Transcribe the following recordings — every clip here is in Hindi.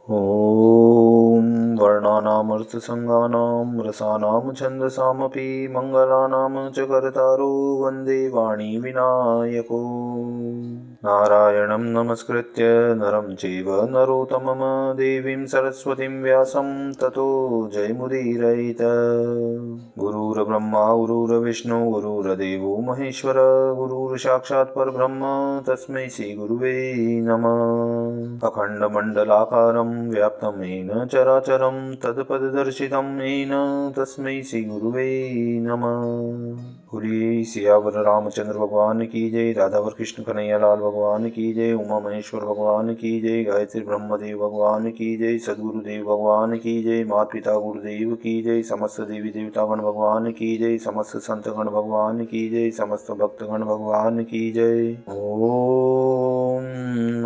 ॐ वर्णानामर्थसङ्गानां रसानां छन्दसामपि मङ्गलानां च कर्तारो वन्दे वाणीविनायको। नारायणं नमस्कृत्य नरं चैव नरोत्तमं देवीं सरस्वतीं व्यासं ततो जयमुदीरयेत्। गुरुर्ब्रह्मा गुरुर्विष्णु गुरुर्देवो महेश्वर गुरुर्साक्षात् परब्रह्म तस्मै श्रीगुरुवे नमः। अखण्डमण्डलाकारं व्याप्तं येन चराचरं तत्पददर्शितं येन तस्मै श्रीगुरुवे नमः। बोलिए सियावर रामचंद्र भगवान की जय, राधावर कृष्ण कन्हैया लाल भगवान की जय, उमा महेश्वर भगवान की जय, गायत्री ब्रह्मदेव भगवान की जय, सद्गुरुदेव भगवान की जय, माता पिता गुरुदेव की जय, समस्त देवी देवतागण भगवान की जय, समस्त संतगण भगवान की जय, समस्त भक्तगण भगवान की जय। ओम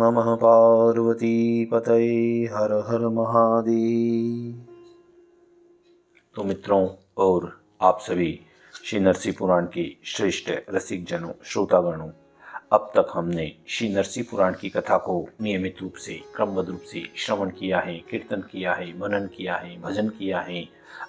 नमः पार्वती पतये, हर हर महादेव। तो मित्रों और आप सभी श्री नरसिंह पुराण की श्रेष्ठ रसिक जनों श्रोतागणों, अब तक हमने श्री नरसिंह पुराण की कथा को नियमित रूप से क्रमबद्ध रूप से श्रवण किया है, कीर्तन किया है, मनन किया है, भजन किया है।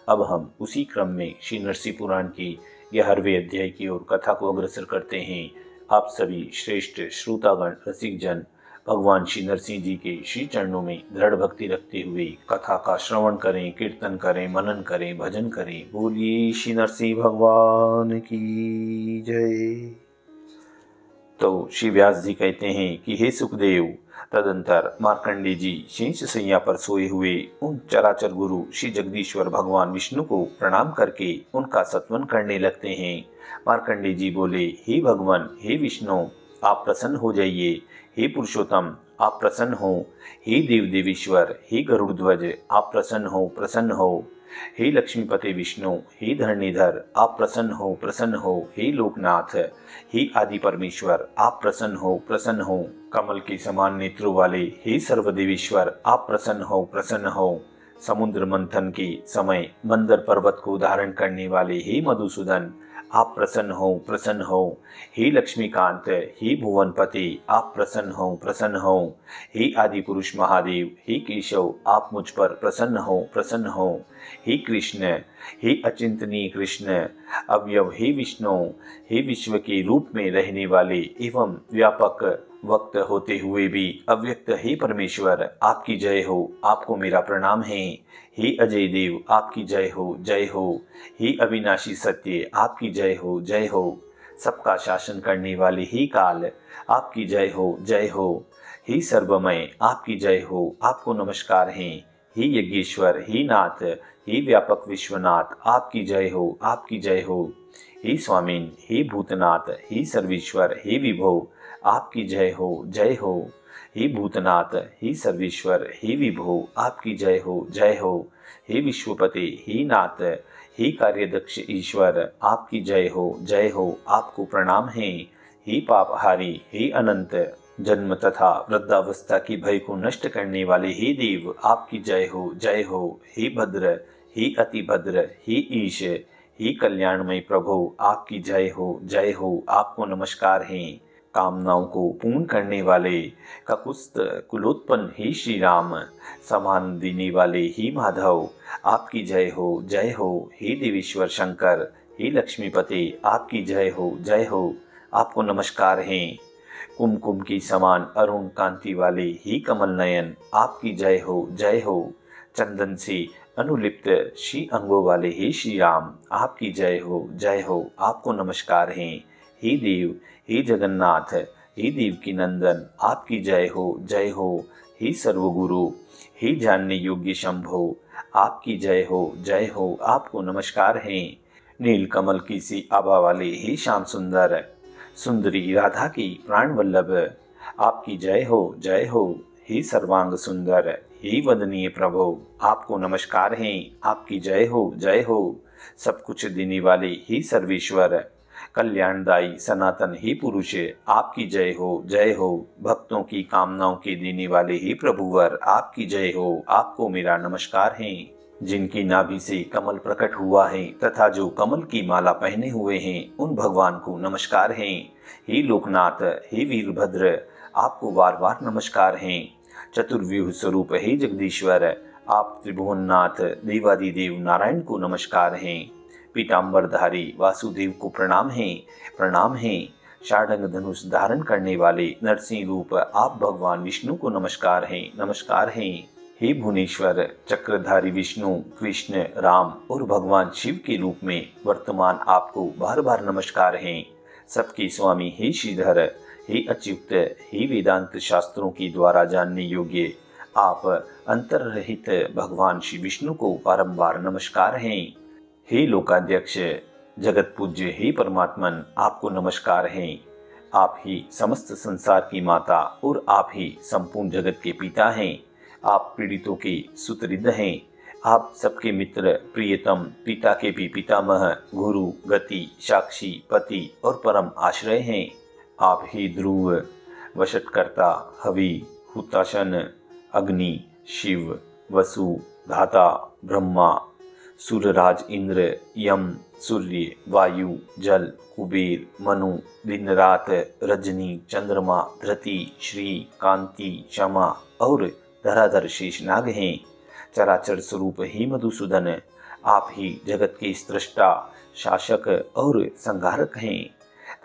अब हम उसी क्रम में श्री नरसिंह पुराण की 11वें अध्याय की ओर कथा को अग्रसर करते हैं। आप सभी श्रेष्ठ श्रोतागण रसिक जन भगवान श्री नरसिंह जी के श्री चरणों में दृढ़ भक्ति रखते हुए कथा का श्रवण करें, कीर्तन करें, मनन करें, भजन करें। बोलिए श्री नरसिंह भगवान की जय। तो श्री व्यास जी कहते हैं कि हे सुखदेव, तदंतर मार्कंडे जी शेष सैया पर सोए हुए उन चराचर गुरु श्री जगदीश्वर भगवान विष्णु को प्रणाम करके उनका सत्वन करने लगते हैं। मार्कंडे जी बोले, हे भगवान, हे विष्णु, आप प्रसन्न हो जाइए। हे पुरुषोत्तम, आप प्रसन्न हो। हे देव देवीश्वर, हे गरुड़ ध्वज, आप प्रसन्न हो, प्रसन्न हो। हे लक्ष्मीपते विष्णु, हे धरणीधर, आप प्रसन्न हो, प्रसन्न हो। हे लोकनाथ, हे आदि परमेश्वर, आप प्रसन्न हो, प्रसन्न हो। कमल के समान नेत्रों वाले हे सर्वदेवीश्वर, आप प्रसन्न हो, प्रसन्न हो। समुद्र मंथन के समय मंदर पर्वत को धारण करने वाले हे मधुसूदन, आप प्रसन्न हो, प्रसन्न हो। हे लक्ष्मीकांत, हे भुवनपति, आप प्रसन्न हो, प्रसन्न हो। हे आदि पुरुष महादेव, हे केशव, आप मुझ पर प्रसन्न हो, प्रसन्न हो। हे कृष्ण, हे अचिंतनीय कृष्ण, अवयव हे विष्णु, हे विश्व के रूप में रहने वाले एवं व्यापक वक्त होते हुए भी अव्यक्त हे परमेश्वर, आपकी जय हो, आपको मेरा प्रणाम है। हे अजय देव, आपकी जय हो, जय हो। हे अविनाशी सत्य, आपकी जय हो, जय हो। सबका शासन करने वाले हे काल, आपकी जय हो, जय हो। हे सर्वमय, आपकी जय हो, आपको नमस्कार है। हे यज्ञेश्वर, हे नाथ, हे व्यापक विश्वनाथ, आपकी जय हो, आपकी जय हो। हे स्वामीन, हे भूतनाथ, हे सर्वेश्वर, हे विभो, आपकी जय हो, जय हो। हे भूतनाथ, हे सर्वेश्वर, हे विभो, आपकी जय हो, जय हो। हे विश्वपते, हे नाथ, हे कार्यदक्ष ईश्वर, आपकी जय हो, जय हो, आपको प्रणाम है। हे पापहारी, हे अनंत जन्म तथा वृद्धावस्था की भय को नष्ट करने वाले हे देव, आपकी जय हो, जय हो। हे भद्र, हे अति भद्र, हे ईश, हे कल्याणमय प्रभु, आपकी जय हो, जय हो, आपको नमस्कार है। कामनाओं को पूर्ण करने वाले ककुस्त कुलोत्पन्न हे श्री राम, समान देने वाले हे माधव, आपकी जय हो, जय हो। हे देवेश्वर शंकर, हे लक्ष्मीपते, आपकी जय हो, जय हो, आपको नमस्कार है। कुमकुम की समान अरुण कांति वाले हे कमल नयन, आपकी जय हो, जय हो। चंदन से अनुलिप्त श्री अंगों वाले हे श्री राम, आपकी जय हो, जय हो, आपको नमस्कार है। हे देव, हे जगन्नाथ, हे देव की नंदन, आपकी जय हो, जय हो। हे सर्वगुरु, हे जानने योग्य शंभो, आपकी जय हो, जय हो, आपको नमस्कार है। नील कमल की सी आभा वाले हे श्याम सुंदर, सुंदरी राधा की प्राण वल्लभ, आपकी जय हो, जय हो। हे सर्वांग सुंदर, हे वदनीय प्रभु, आपको नमस्कार है, आपकी जय हो, जय हो। सब कुछ देने वाले हे सर्वेश्वर, कल्याणदायी सनातन हे पुरुष, आपकी जय हो, जय हो। भक्तों की कामनाओं के देने वाले हे प्रभुवर, आपकी जय हो, आपको मेरा नमस्कार है। जिनकी नाभि से कमल प्रकट हुआ है तथा जो कमल की माला पहने हुए हैं, उन भगवान को नमस्कार है। हे लोकनाथ, हे वीरभद्र, आपको बार बार नमस्कार है। चतुर्व्यूह स्वरूप हे जगदीश्वर, आप त्रिभुवननाथ देवादिदेव नारायण को नमस्कार हैं। पीताम्बरधारी वासुदेव को प्रणाम है, प्रणाम है। शार्दंग धनुष धारण करने वाले नरसिंह रूप आप भगवान विष्णु को नमस्कार है, नमस्कार है। हे भुवनेश्वर, चक्रधारी विष्णु, कृष्ण, राम और भगवान शिव के रूप में वर्तमान आपको बार बार नमस्कार है। सबके स्वामी हे श्रीधर, हे अच्युत, हे वेदांत शास्त्रों के द्वारा जानने योग्य आप अंतर्रहित भगवान श्री विष्णु को बारंबार नमस्कार हैं। हे लोकाध्यक्ष, जगत पूज्य हे परमात्मन, आपको नमस्कार है। आप ही समस्त संसार की माता और आप ही संपूर्ण जगत के पिता हैं। आप पीड़ितों के सुहृद हैं। आप सबके मित्र, प्रियतम, पिता के भी पितामह, गुरु, गति, साक्षी, पति और परम आश्रय हैं। आप ही ध्रुव, वशटकर्ता, हवि, हुताशन, अग्नि, शिव, वसु, धाता, ब्रह्मा, सूर्यराज, इंद्र, यम, सूर्य, वायु, जल, कुबेर, मनु, दिन रात, रजनी, चंद्रमा, धृति, श्री, कांति, क्षमा और धराधर शेषनाग हैं। चराचर स्वरूप ही मधुसूदन, आप ही जगत के सृष्टा, शासक और संहारक हैं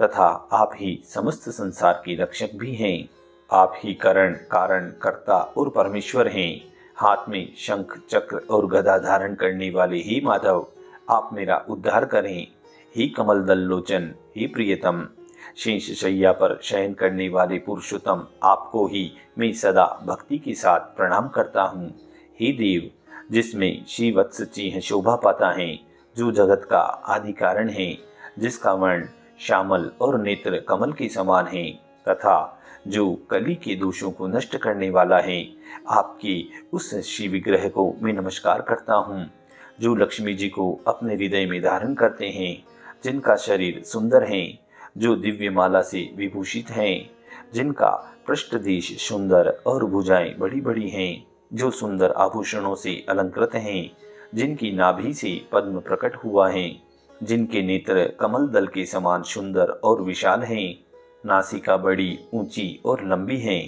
तथा आप ही समस्त संसार के रक्षक भी हैं। आप ही करण, कारण, कर्ता और परमेश्वर हैं। हाथ में शंख, चक्र और गदा धारण करने वाले ही माधव, आप मेरा उद्धार करें। ही कमल दल लोचन, ही प्रियतम, शेष शैया पर शयन करने वाले पुरुषोत्तम, आपको ही मैं सदा भक्ति के साथ प्रणाम करता हूँ। हे देव, जिसमें श्रीवत्स चिन्ह शोभा पाता है, जो जगत का आदि कारण है, जिसका वर्ण श्यामल और नेत्र कमल के समान है तथा जो कली के दोषों को नष्ट करने वाला है, आपके उस श्री विग्रह को मैं नमस्कार करता हूँ, जो लक्ष्मी जी को अपने हृदय में धारण करते हैं, जिनका शरीर सुंदर है, जो दिव्य माला से विभूषित हैं, जिनका पृष्ठदेश सुंदर और भुजाएं बड़ी बड़ी हैं, जो सुंदर आभूषणों से अलंकृत हैं, जिनकी नाभि से पद्म प्रकट हुआ है, जिनके नेत्र कमल दल के समान सुंदर और विशाल हैं, नासिका बड़ी ऊंची और लंबी है,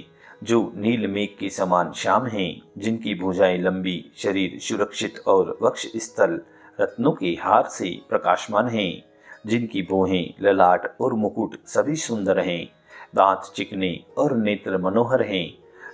जो नील मेघ के समान श्याम हैं, जिनकी भुजाएं लंबी, शरीर सुरक्षित और वक्ष स्थल रत्नों के हार से प्रकाशमान हैं, जिनकी भौहें, ललाट और मुकुट सभी सुंदर हैं, दांत चिकने और नेत्र मनोहर हैं,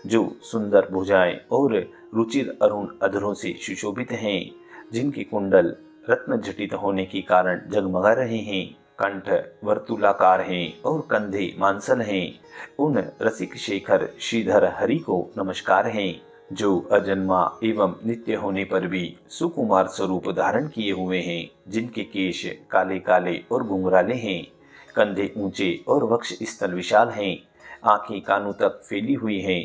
जो सुंदर भुजाएं और रुचिर अरुण अधरों से सुशोभित हैं, जिनके कुंडल रत्न जटित होने के कारण जगमगा रहे हैं, कंठ वर्तुलाकार हैं और कंधे मांसल हैं। उन रसिक शेखर श्रीधर हरि को नमस्कार हैं, जो अजन्मा एवं नित्य होने पर भी सुकुमार स्वरूप धारण किए हुए हैं, जिनके केश काले काले और घुंघराले हैं, कंधे ऊंचे और वक्ष स्थल विशाल हैं, आंखें कानों तक फैली हुई हैं,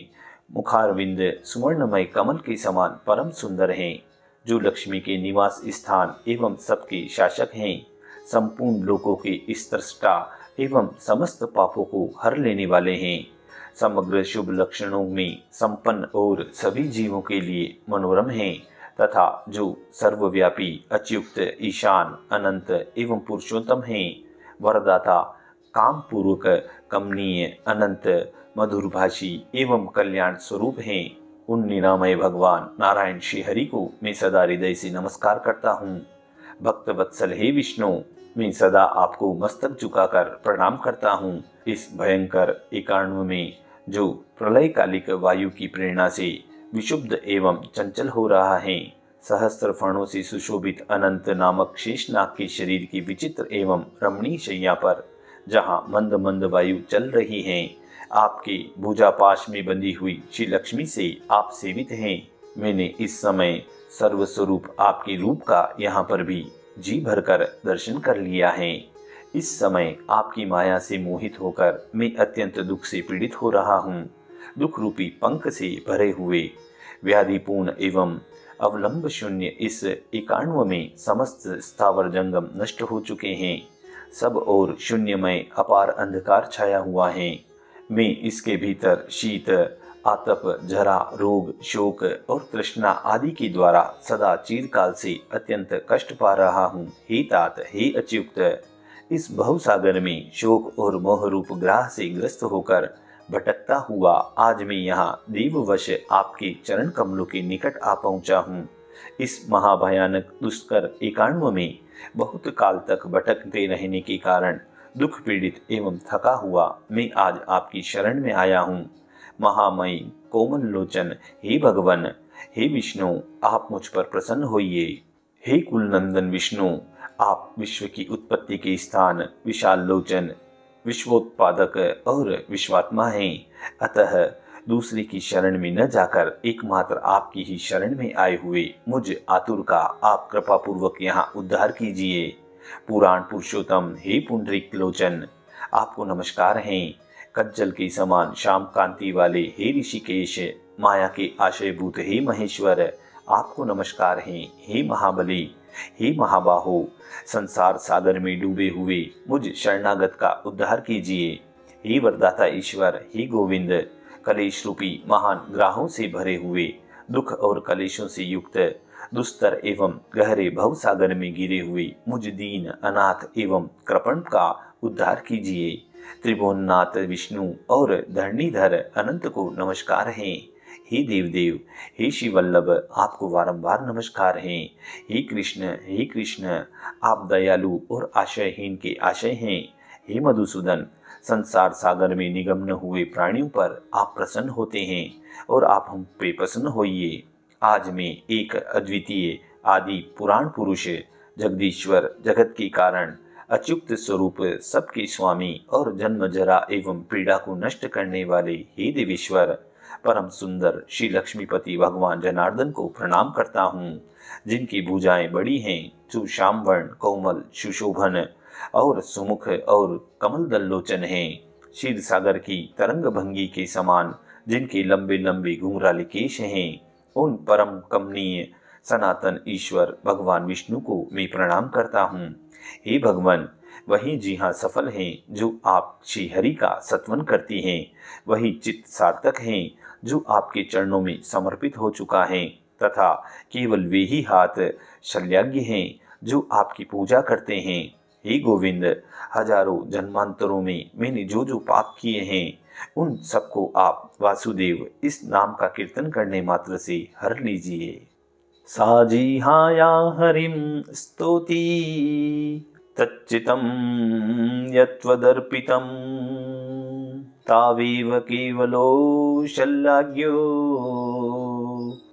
मुखारविंद सुवर्णमय कमल के समान परम सुंदर हैं, जो लक्ष्मी के निवास स्थान एवं सबके शासक हैं, संपूर्ण लोकों के स्रष्टा एवं समस्त पापों को हर लेने वाले हैं, समग्र शुभ लक्षणों में संपन्न और सभी जीवों के लिए मनोरम हैं तथा जो सर्वव्यापी, अच्युत, ईशान, अनंत एवं पुरुषोत्तम हैं, वरदाता, काम पूर्वक, कमनीय, अनंत, मधुरभाषी एवं कल्याण स्वरूप हैं। उन निरामय भगवान नारायण श्री हरि को मैं सदा हृदय से नमस्कार करता हूँ। भक्त वत्सल हे विष्णु, मैं सदा आपको मस्तक झुकाकर प्रणाम करता हूँ। इस भयंकर एकाण्व में जो प्रलय कालिक वायु की प्रेरणा से विशुद्ध एवं चंचल हो रहा है, सहस्त्र फणों से सुशोभित अनंत नामक शेषनाग के शरीर की विचित्र एवं रमणीय शैया पर जहाँ मंद मंद वायु चल रही है, आपके भुजापाश में बंधी हुई श्री लक्ष्मी से आप सेवित हैं। मैंने इस समय सर्वस्वरूप आपके रूप का यहाँ पर भी जी भरकर दर्शन कर लिया है। इस समय आपकी माया से मोहित होकर मैं अत्यंत दुख से पीड़ित हो रहा हूँ। दुख रूपी पंख से भरे हुए व्याधिपूर्ण एवं अवलंब शून्य इस एकाण्व में समस्त स्थावर जंगम नष्ट हो चुके हैं। सब और शून्यमय अपार अंधकार छाया हुआ है। मैं इसके भीतर शीत, आतप, जरा, रोग, शोक और तृष्णा आदि के द्वारा सदा चिरकाल से अत्यंत कष्ट पा रहा हूँ। हे तात, हे अच्युत, इस भवसागर में शोक और मोह रूप ग्राह से ग्रस्त होकर भटकता हुआ आज मैं यहाँ देववश आपके चरण कमलों के निकट आ पहुँचा हूँ। इस महाभयानक दुष्कर एकांत में बहुत काल तक भटकते रहने के कारण दुख पीड़ित एवं थका हुआ मैं आज आपकी शरण में आया हूँ। महामयी कोमल लोचन, हे भगवान, हे विष्णु, आप मुझ पर प्रसन्न होइए। हे कुलनंदन विष्णु, आप विश्व की उत्पत्ति के स्थान, विशाल लोचन, विश्वोत्पादक और विश्वात्मा हैं। अतः दूसरे की शरण में न जाकर एकमात्र आपकी ही शरण में आए हुए मुझ आतुर का आप कृपा पूर्वक यहाँ उद्धार कीजिए। पुराण पुरुषोत्तम, हे पुंडरीक लोचन, आपको नमस्कार हैं। कज्जल के समान श्याम कांति वाले हे ऋषिकेश, माया के आश्रयभूत हे महेश्वर, आपको नमस्कार हैं। हे महाबली, हे महाबाहो, संसार सागर में डूबे हुए मुझ शरणागत का उद्धार कीजिए। हे वरदाता ईश्वर, हे गोविंद, कलेश रूपी महान ग्राहों से भरे हुए दुख और कलेशों से युक्त दुस्तर एवं गहरे भव सागर में गिरे हुए मुझ दीन अनाथ एवं कृपण का उद्धार कीजिए। त्रिभुवननाथ विष्णु और धरणीधर अनंत को नमस्कार हैं। हे देवदेव, हे शिवल्लभ, आपको बारंबार नमस्कार हैं। हे कृष्ण, आप दयालु और आशयहीन के आशय हैं। हे मधुसूदन, संसार सागर में निगम्न हुए प्राणियों पर आप प्रसन्न होते हैं और आप हम पे प्रसन्न होइए। आज मैं एक अद्वितीय आदि पुराण पुरुष, जगदीश्वर, जगत के कारण, अच्युत स्वरूप, सबके स्वामी और जन्म जरा एवं पीड़ा को नष्ट करने वाले हे देवेश्वर, परम सुंदर श्री लक्ष्मीपति भगवान जनार्दन को प्रणाम करता हूँ, जिनकी भुजाएं बड़ी हैं, जो श्यामवर्ण, कोमल, सुशोभन और सुमुख और कमल दल लोचन हैं, क्षीर सागर की तरंग भंगी के समान जिनके लंबे लंबे घुंघराले केश हैं, उन परम कमनीय सनातन ईश्वर भगवान विष्णु को मैं प्रणाम करता हूँ। हे भगवान, वही जी हाँ सफल हैं जो आप श्री हरि का सत्वन करती हैं, वही चित्त सार्थक हैं जो आपके चरणों में समर्पित हो चुका है, तथा केवल वे ही हाथ शल्यज्ञ हैं जो आपकी पूजा करते हैं। हे गोविंद, हजारों जन्मांतरों में मैंने जो जो पाप किए हैं उन सबको आप वासुदेव इस नाम का कीर्तन करने मात्र से हर लीजिए। साजिहाया हरिम स्तोति तच्चितं यत्वदर्पितं तावेव केवलो शल्यज्ञो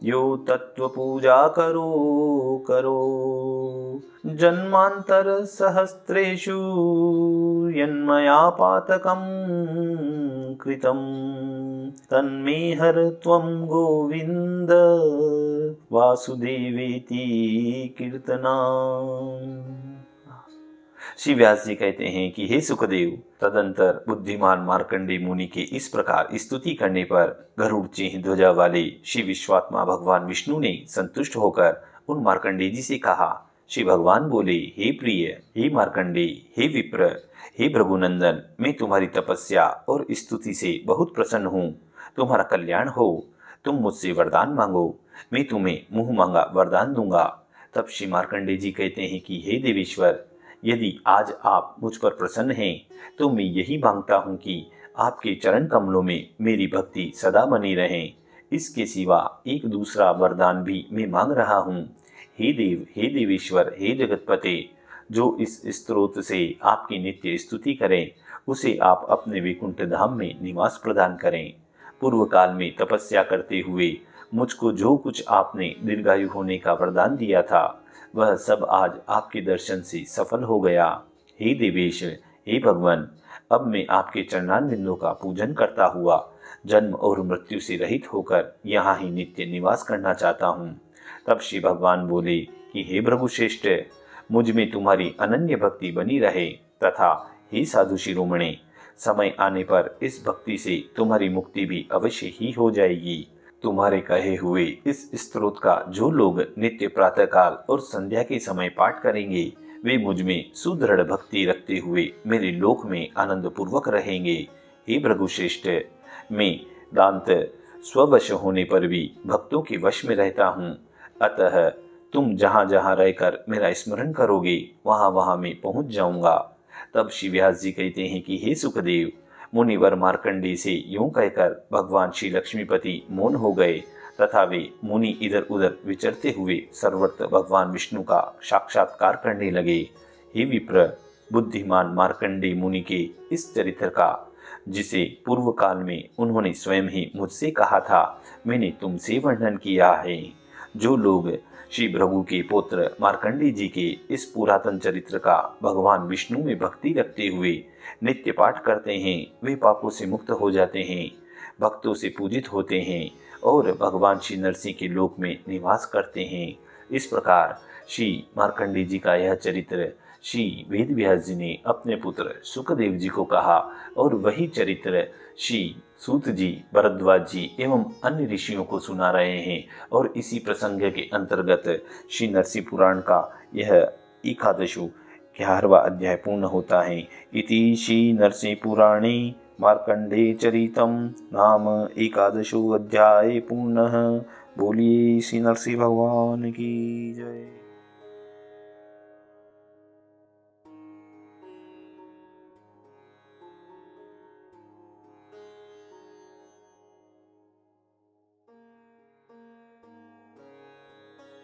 यो तत्त्वपूजा करो जन्मांतर सहस्रेषु यन्मया पातकं कृतं तन्मे हर त्वं गोविंद वासुदेवेति कीर्तना। श्री व्यास जी कहते हैं कि हे सुखदेव, तदंतर बुद्धिमान मार्कंडे मुनि के इस प्रकार स्तुति करने पर गरुड़ चिन्ह ध्वजा वाले श्री विश्वात्मा भगवान विष्णु ने संतुष्ट होकर उन मार्कंडे जी से कहा। श्री भगवान बोले, हे प्रिय, हे मार्कंडे, हे विप्र, हे भृगुनंदन, मैं तुम्हारी तपस्या और स्तुति से बहुत प्रसन्न हूँ। तुम्हारा कल्याण हो। तुम मुझसे वरदान मांगो, मैं तुम्हें मुंह मांगा वरदान दूंगा। तब श्री मार्कंडे जी कहते हैं कि हे देवेश्वर, यदि आज आप मुझ पर प्रसन्न हैं तो मैं यही मांगता हूँ कि आपके चरण कमलों में मेरी भक्ति सदा बनी रहे। इसके सिवा एक दूसरा वरदान भी मैं मांग रहा हूँ। हे देव, हे देवेश्वर, हे जगतपते, जो इस स्तोत्र से आपकी नित्य स्तुति करें उसे आप अपने वैकुंठ धाम में निवास प्रदान करें। पूर्व काल में तपस्या करते हुए मुझको जो कुछ आपने दीर्घायु होने का वरदान दिया था वह सब आज आपके दर्शन से सफल हो गया। हे देवेश, हे भगवान, अब मैं आपके चरणारविंदों का पूजन करता हुआ जन्म और मृत्यु से रहित होकर यहाँ ही नित्य निवास करना चाहता हूँ। तब श्री भगवान बोले कि हे भृगुश्रेष्ठ, मुझ में तुम्हारी अनन्य भक्ति बनी रहे, तथा हे साधु शिरोमणि, समय आने पर इस भक्ति से तुम्हारी मुक्ति भी अवश्य ही हो जाएगी। तुम्हारे कहे हुए इस स्तोत्र का जो लोग नित्य प्रातःकाल और संध्या के समय पाठ करेंगे वे मुझ में सुदृढ़ भक्ति रखते हुए मेरे लोक में आनंद पूर्वक रहेंगे। हे भृगुश्रेष्ठ, मैं दांत स्ववश होने पर भी भक्तों के वश में रहता हूँ, अतः तुम जहाँ जहाँ रहकर मेरा स्मरण करोगे वहाँ वहाँ मैं पहुँच जाऊँगा। तब श्री व्यास जी कहते हैं कि हे सुखदेव, मुनिवर मार्कंडे से यूं कहकर भगवान श्री लक्ष्मीपति मौन हो गए तथा वे मुनि इधर उधर विचरते हुए सर्वत्र भगवान विष्णु का साक्षात्कार करने लगे। हे विप्र, बुद्धिमान मार्कंडे मुनि के इस चरित्र का, जिसे पूर्व काल में उन्होंने स्वयं ही मुझसे कहा था, मैंने तुमसे वर्णन किया है। जो लोग श्री भृगु के पुत्र मार्कंडे जी के इस पुरातन चरित्र का भगवान विष्णु में भक्ति रखते हुए नित्य पाठ करते हैं, वे पापों से मुक्त हो जाते हैं, भक्तों से पूजित होते हैं और भगवान श्री नरसिंह के लोक में निवास करते हैं। इस प्रकार श्री मार्कंडे जी का यह चरित्र श्री वेद व्यास जी ने अपने पुत्र सुखदेव जी को कहा और वही चरित्र श्री सूत जी, भरद्वाज जी एवं अन्य ऋषियों को सुना रहे हैं। और इसी प्रसंग के अंतर्गत श्री नरसिंह पुराण का यह 11वां अध्याय पूर्ण होता है। इति श्री नरसिंह पुराणे मार्कंडे चरितम नाम 11 अध्याय पूर्णः। बोलिए श्री नरसिंह भगवान की जय।